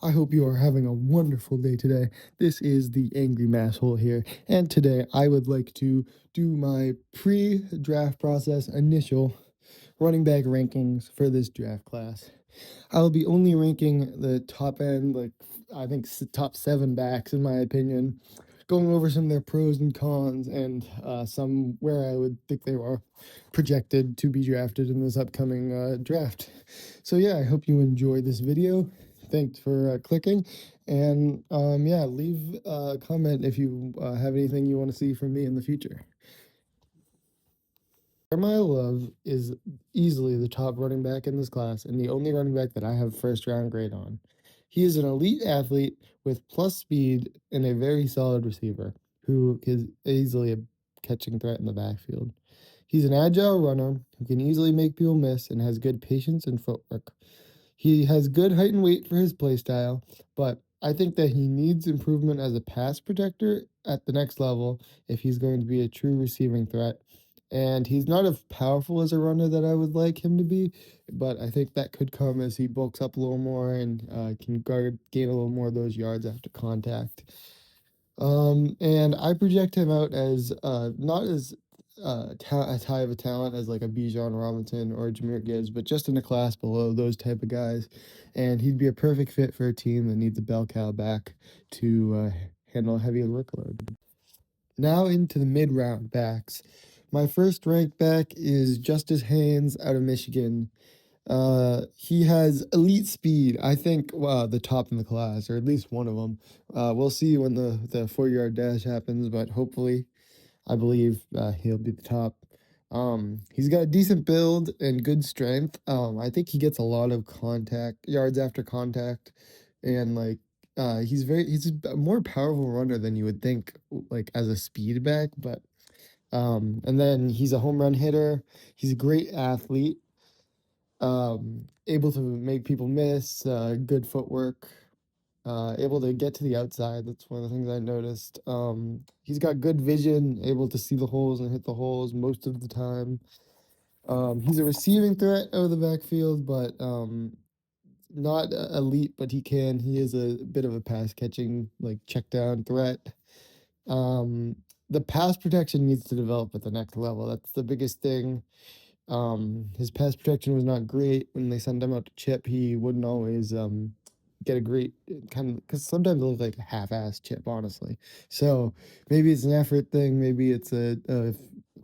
I hope you are having a wonderful day today. This is the Angry Masshole here, and today I would like to do my pre-draft process initial running back rankings for this draft class. I'll be only ranking the top end, like I think top seven backs in my opinion, going over some of their pros and cons and some where I would think they are projected to be drafted in this upcoming draft. So yeah, I hope you enjoy this video. Thanks for clicking, and yeah, leave a comment if you have anything you want to see from me in the future. Jeremiah Love is easily the top running back in this class and the only running back that I have first round grade on. He is an elite athlete with plus speed and a very solid receiver who is easily a catching threat in the backfield. He's an agile runner who can easily make people miss and has good patience and footwork. He has good height and weight for his play style, but I think that he needs improvement as a pass protector at the next level if he's going to be a true receiving threat. And he's not as powerful as a runner that I would like him to be, but I think that could come as he bulks up a little more and can gain a little more of those yards after contact. And I project him out as not as high of a talent as like a Bijan Robinson or Jahmyr Gibbs, but just in a class below those type of guys. And he'd be a perfect fit for a team that needs a bell cow back to handle a heavier workload. Now into the mid-round backs. My first ranked back is Justice Haynes out of Michigan. He has elite speed. I think the top in the class, or at least one of them. We'll see when the 4 yard dash happens, but hopefully, I believe he'll be the top. He's got a decent build and good strength. I think he gets a lot of contact yards after contact, and like he's a more powerful runner than you would think, like as a speed back. But and then he's a home run hitter. He's a great athlete, able to make people miss, good footwork, able to get to the outside. That's one of the things I noticed. He's got good vision, able to see the holes and hit the holes most of the time. He's a receiving threat out of the backfield, but not elite, but he is a bit of a pass catching, like check down threat. Um, the pass protection needs to develop at the next level. That's the biggest thing. His pass protection was not great when they sent him out to chip. He wouldn't always get a great kind of, because sometimes it looks like a half-ass chip, honestly. So maybe it's an effort thing, maybe it's a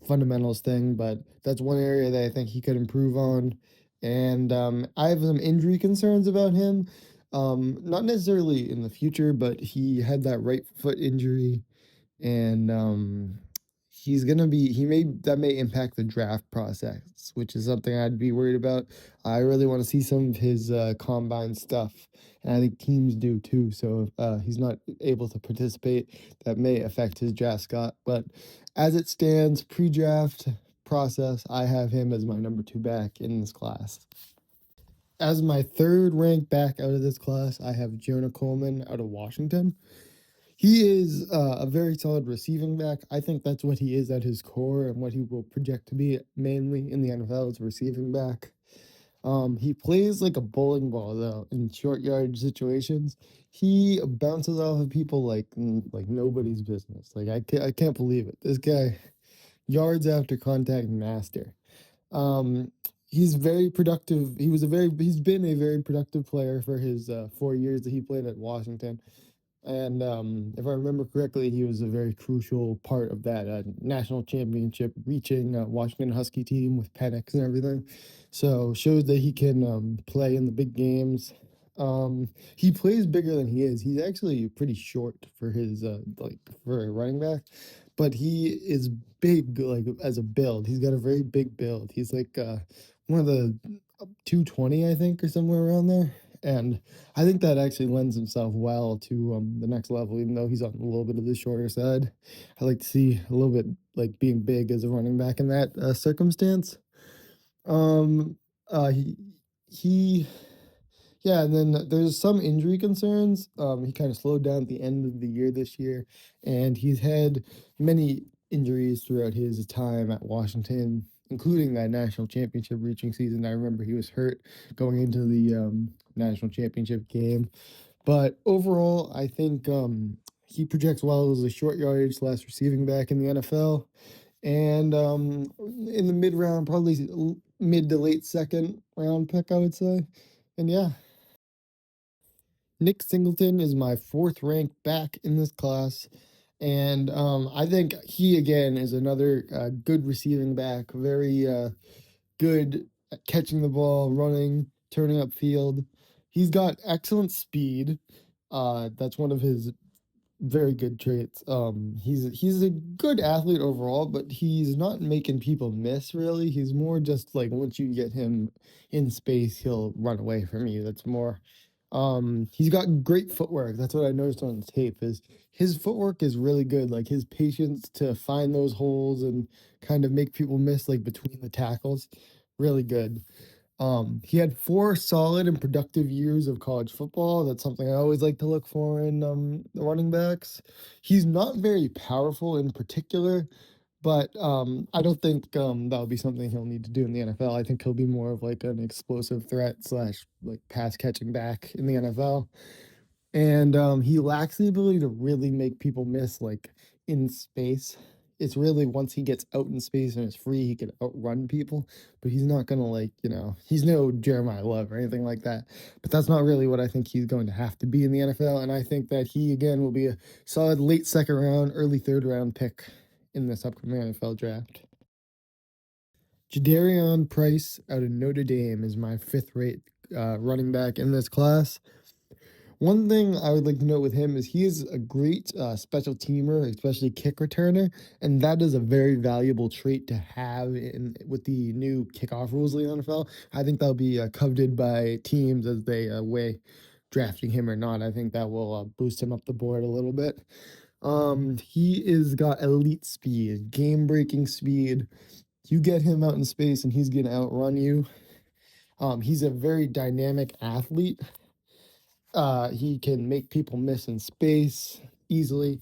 fundamentals thing, but that's one area that I think he could improve on. And I have some injury concerns about him. Not necessarily in the future, but he had that right foot injury, and he may that may impact the draft process, which is something I'd be worried about. I really want to see some of his combine stuff, and I think teams do too. So if he's not able to participate, that may affect his draft spot. But as it stands, pre-draft process, I have him as my number 2 back in this class. As my third ranked back out of this class, I have Jonah Coleman out of Washington. He is a very solid receiving back. I think that's what he is at his core and what he will project to be mainly in the NFL as a receiving back. He plays like a bowling ball though in short yard situations. He bounces off of people like nobody's business. Like I can't believe it. This guy, yards after contact master. Um, he's very productive. He's been a very productive player for his 4 years that he played at Washington. And if I remember correctly, he was a very crucial part of that national championship reaching Washington Husky team with Penix and everything. So shows that he can play in the big games. He plays bigger than he is. He's actually pretty short for his for a running back, but he is big like as a build. He's got a very big build. He's like one of the 220, I think, or somewhere around there. And I think that actually lends himself well to the next level, even though he's on a little bit of the shorter side. I like to see a little bit like being big as a running back in that circumstance. Um, he, he, yeah, and then there's some injury concerns. He kind of slowed down at the end of the year this year, and he's had many injuries throughout his time at Washington, including that national championship reaching season. I remember he was hurt going into the national championship game. But overall, I think he projects well as a short yardage slash receiving back in the NFL. And in the mid round, probably mid to late second round pick, I would say. And yeah, Nick Singleton is my fourth ranked back in this class. And I think he again is another good receiving back, very good at catching the ball, running, turning up field. He's got excellent speed. That's one of his very good traits. He's a good athlete overall, but he's not making people miss really. He's more just like once you get him in space, he'll run away from you. That's more. He's got great footwork. That's what I noticed on tape. Is his footwork is really good. Like his patience to find those holes and kind of make people miss like between the tackles, really good. He had 4 solid and productive years of college football. That's something I always like to look for in the running backs. He's not very powerful in particular, but I don't think that'll be something he'll need to do in the NFL. I think he'll be more of like an explosive threat slash like pass catching back in the NFL. And he lacks the ability to really make people miss like in space. It's really once he gets out in space and is free, he can outrun people, but he's not gonna like, he's no Jeremiah Love or anything like that. But that's not really what I think he's going to have to be in the NFL. And I think that he again will be a solid late second round, early third round pick in this upcoming NFL draft. Jadarian Price out of Notre Dame is my fifth rate running back in this class. One thing I would like to note with him is he is a great special teamer, especially kick returner, and that is a very valuable trait to have in with the new kickoff rules in the NFL. I think that'll be coveted by teams as they weigh drafting him or not. I think that will boost him up the board a little bit. He is got elite speed, game-breaking speed. You get him out in space, and he's gonna outrun you. He's a very dynamic athlete. He can make people miss in space easily.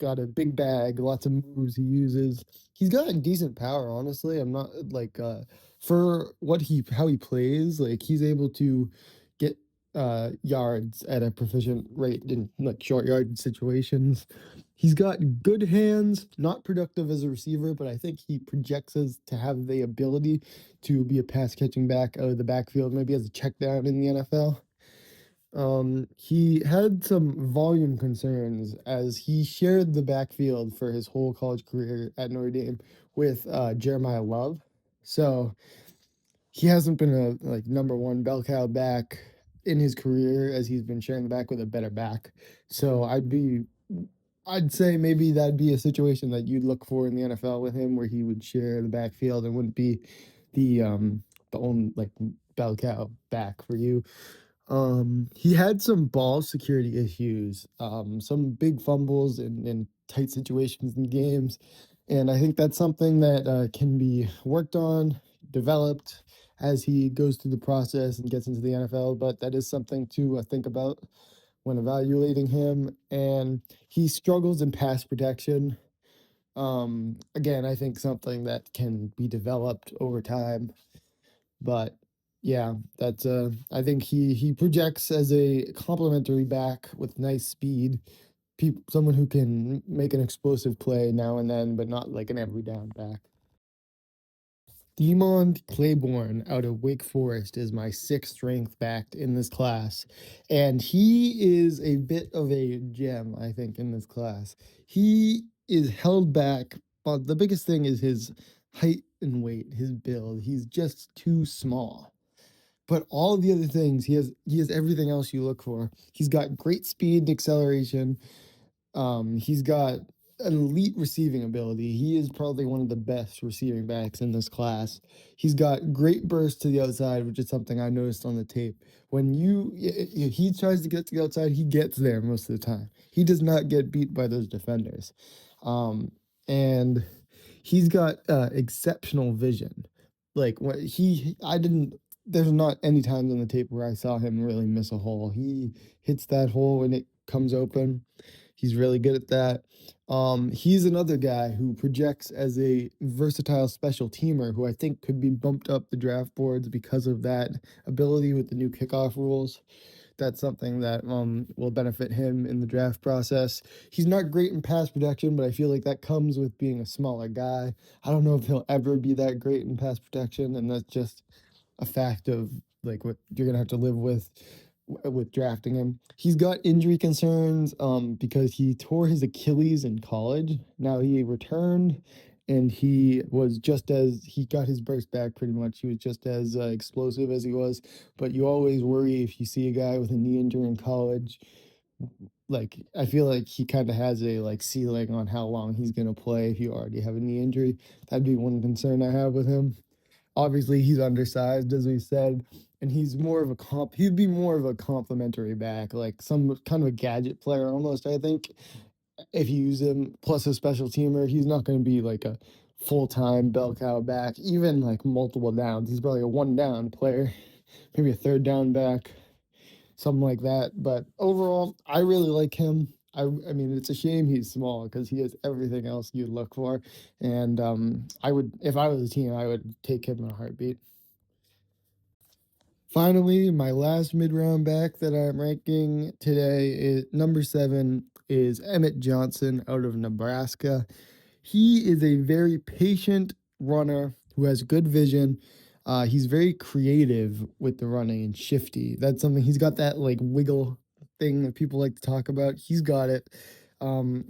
Got a big bag, lots of moves he uses. He's got a decent power, honestly. I'm not like for what he how he plays, like he's able to get yards at a proficient rate in like short yard situations. He's got good hands, not productive as a receiver, but I think he projects as to have the ability to be a pass catching back out of the backfield, maybe as a check down in the NFL. He had some volume concerns as he shared the backfield for his whole college career at Notre Dame with Jeremiah Love. So he hasn't been a like number one bell cow back in his career as he's been sharing the back with a better back. So I'd say maybe that'd be a situation that you'd look for in the NFL with him where he would share the backfield and wouldn't be the only like bell cow back for you. He had some ball security issues, some big fumbles in tight situations in games, and I think that's something that can be worked on, developed as he goes through the process and gets into the NFL. But that is something to think about when evaluating him. And he struggles in pass protection. Again, I think something that can be developed over time. But yeah, that's I think he projects as a complementary back with nice speed, someone who can make an explosive play now and then, but not like an every down back. Demond Claiborne out of Wake Forest is my sixth strength back in this class. And he is a bit of a gem, I think, in this class. He is held back, but the biggest thing is his height and weight, his build. He's just too small. But all the other things, he has everything else you look for. He's got great speed and acceleration. He's got an elite receiving ability. He is probably one of the best receiving backs in this class. He's got great burst to the outside, which is something I noticed on the tape. When he tries to get to the outside, he gets there most of the time. He does not get beat by those defenders. And he's got exceptional vision. Like what I didn't. There's not any times on the tape where I saw him really miss a hole. He hits that hole when it comes open. He's really good at that. He's another guy who projects as a versatile special teamer who I think could be bumped up the draft boards because of that ability with the new kickoff rules. that's something that will benefit him in the draft process. He's not great in pass protection, but I feel like that comes with being a smaller guy. I don't know if he'll ever be that great in pass protection, and that's just a fact of like what you're gonna have to live with drafting him. He's got injury concerns because he tore his Achilles in college. Now he returned and he got his burst back pretty much. He was just as explosive as he was, but you always worry if you see a guy with a knee injury in college. Like I feel like he kind of has a like ceiling on how long he's gonna play if you already have a knee injury. That'd be one concern I have with him. Obviously, he's undersized, as we said, and he'd be more of a complimentary back, like some kind of a gadget player almost, I think. If you use him plus a special teamer, he's not going to be like a full-time bell cow back, even like multiple downs. He's probably a one down player, maybe a third down back, something like that. But overall, I really like him. I mean, it's a shame he's small because he has everything else you'd look for. And I would, if I was a team, I would take him in a heartbeat. Finally, my last mid-round back that I'm ranking today is number 7 is Emmett Johnson out of Nebraska. He is a very patient runner who has good vision. He's very creative with the running and shifty. That's something he's got that like wiggle thing that people like to talk about. He's got it. Um,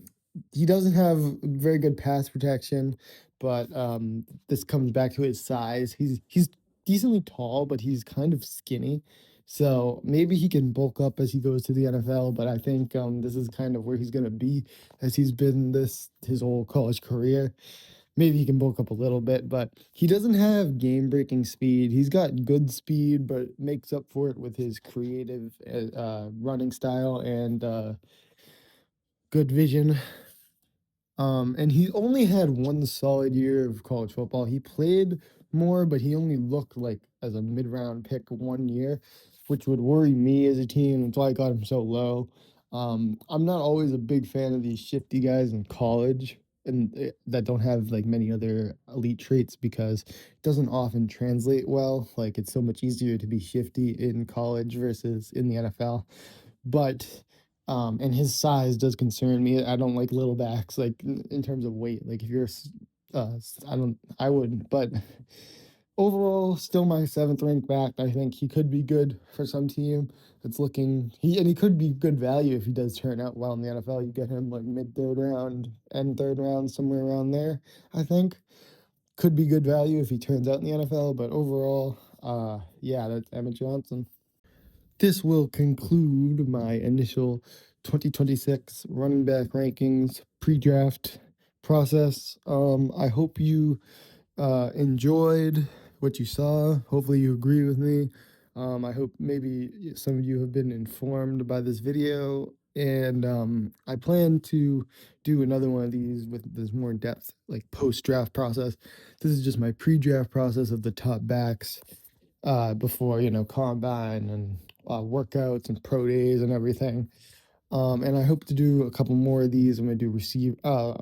he doesn't have very good pass protection, but this comes back to his size. He's decently tall, but he's kind of skinny. So maybe he can bulk up as he goes to the NFL, but I think this is kind of where he's going to be as he's been this his whole college career. Maybe he can bulk up a little bit, but he doesn't have game breaking speed. He's got good speed, but makes up for it with his creative running style and good vision. And he only had one solid year of college football. He played more, but he only looked like as a mid-round pick one year, which would worry me as a team. That's why I got him so low. I'm not always a big fan of these shifty guys in college and that don't have like many other elite traits because it doesn't often translate well. Like it's so much easier to be shifty in college versus in the NFL. But and his size does concern me. I don't like little backs, like in terms of weight. Like if you're, I wouldn't. But overall, still my 7th ranked back. I think he could be good for some team that's looking. He could be good value if he does turn out well in the NFL. You get him like mid third round and third round somewhere around there. I think could be good value if he turns out in the NFL. But overall, yeah, that's Emmett Johnson. This will conclude my initial 2026 running back rankings pre-draft process. I hope you enjoyed what you saw. Hopefully, you agree with me. I hope maybe some of you have been informed by this video. And I plan to do another one of these with this more in depth, like post draft process. This is just my pre draft process of the top backs before combine and workouts and pro days and everything. And I hope to do a couple more of these. I'm gonna do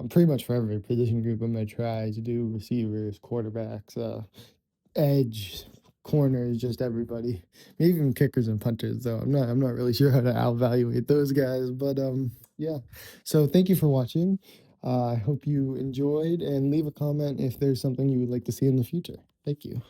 pretty much for every position group. I'm gonna try to do receivers, quarterbacks, edge, corners, just everybody. Maybe even kickers and punters. Though I'm not really sure how to evaluate those guys. But yeah. So thank you for watching. I hope you enjoyed and leave a comment if there's something you would like to see in the future. Thank you.